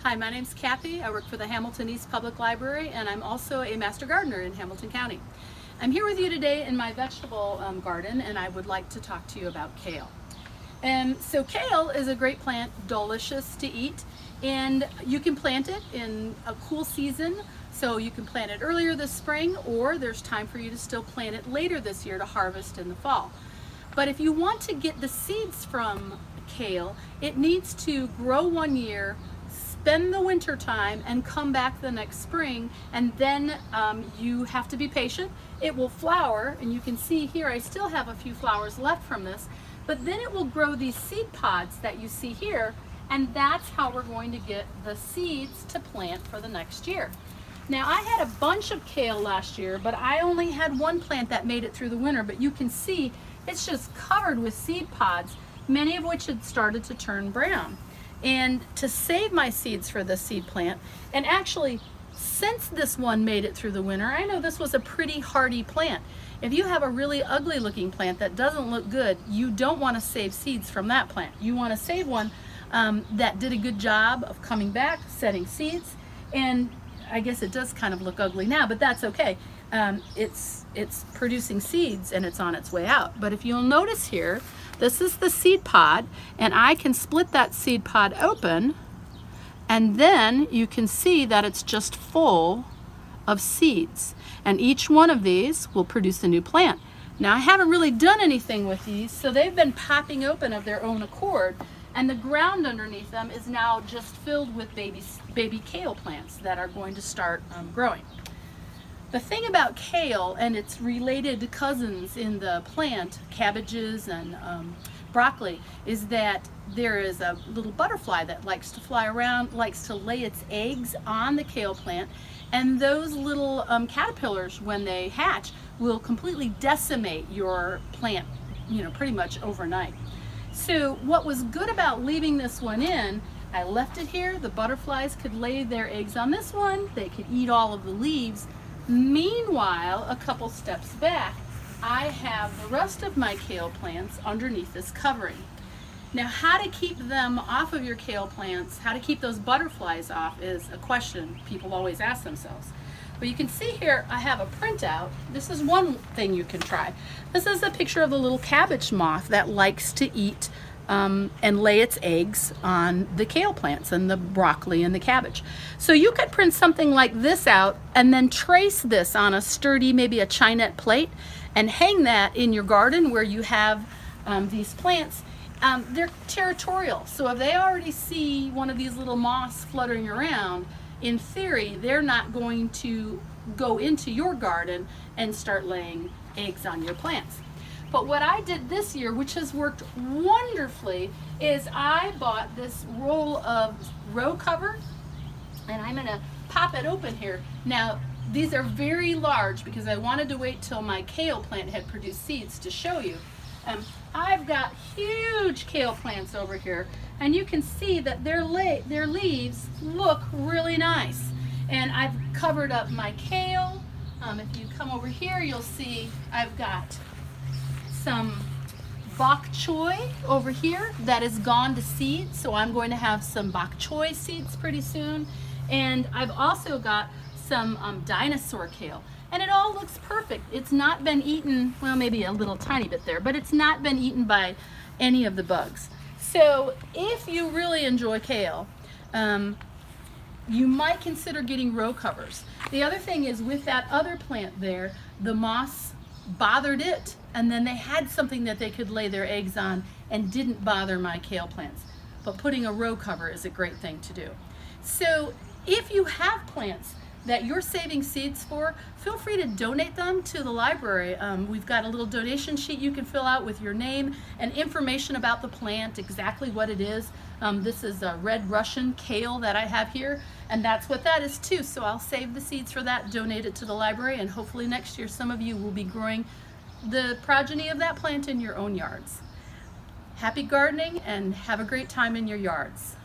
Hi, my name's Kathy. I work for the Hamilton East Public Library, and I'm also a master gardener in Hamilton County. I'm here with you today in my vegetable garden, and I would like to talk to you about kale. So kale is a great plant, delicious to eat, and you can plant it in a cool season. So you can plant it earlier this spring, or there's time for you to still plant it later this year to harvest in the fall. But if you want to get the seeds from kale, it needs to grow one year, spend the winter time, and come back the next spring, and then you have to be patient. It will flower, and you can see here I still have a few flowers left from this, but then it will grow these seed pods that you see here, and that's how we're going to get the seeds to plant for the next year. Now, I had a bunch of kale last year, but I only had one plant that made it through the winter, but you can see it's just covered with seed pods, many of which had started to turn brown. And to save my seeds for this seed plant, and actually since this one made it through the winter, I know this was a pretty hardy plant. If you have a really ugly looking plant that doesn't look good, you don't want to save seeds from that plant. You want to save one that did a good job of coming back, setting seeds, and I guess it does kind of look ugly now, but that's okay. It's producing seeds and it's on its way out. But if you'll notice here, this is the seed pod, and I can split that seed pod open, and then you can see that it's just full of seeds. And each one of these will produce a new plant. Now, I haven't really done anything with these, so they've been popping open of their own accord, and the ground underneath them is now just filled with baby kale plants that are going to start growing. The thing about kale and its related cousins in the plant, cabbages and broccoli, is that there is a little butterfly that likes to fly around, likes to lay its eggs on the kale plant, and those little caterpillars, when they hatch, will completely decimate your plant, pretty much overnight. So what was good about leaving this one in, I left it here. The butterflies could lay their eggs on this one. They could eat all of the leaves. Meanwhile, a couple steps back, I have the rest of my kale plants underneath this covering. Now, how to keep them off of your kale plants, how to keep those butterflies off, is a question people always ask themselves. But you can see here I have a printout. This is one thing you can try. This is a picture of the little cabbage moth that likes to eat and lay its eggs on the kale plants and the broccoli and the cabbage. So you could print something like this out and then trace this on a sturdy, maybe a Chinette plate, and hang that in your garden where you have these plants. They're territorial, so if they already see one of these little moths fluttering around, in theory, they're not going to go into your garden and start laying eggs on your plants. But what I did this year, which has worked wonderfully, is I bought this roll of row cover, and I'm gonna pop it open here. Now, these are very large because I wanted to wait till my kale plant had produced seeds to show you. I've got huge kale plants over here, and you can see that their leaves look really nice. And I've covered up my kale. If you come over here, you'll see I've got some bok choy over here that is gone to seed, so I'm going to have some bok choy seeds pretty soon. And I've also got some dinosaur kale, and it all looks perfect. It's not been eaten, well, maybe a little tiny bit there, but it's not been eaten by any of the bugs. So if you really enjoy kale, you might consider getting row covers. The other thing is, with that other plant there, the moths bothered it, and then they had something that they could lay their eggs on and didn't bother my kale plants. But putting a row cover is a great thing to do. So if you have plants that you're saving seeds for, feel free to donate them to the library. We've got a little donation sheet you can fill out with your name and information about the plant, exactly what it is. This is a red Russian kale that I have here, and that's what that is too. So I'll save the seeds for that, donate it to the library, and hopefully next year some of you will be growing the progeny of that plant in your own yards. Happy gardening, and have a great time in your yards.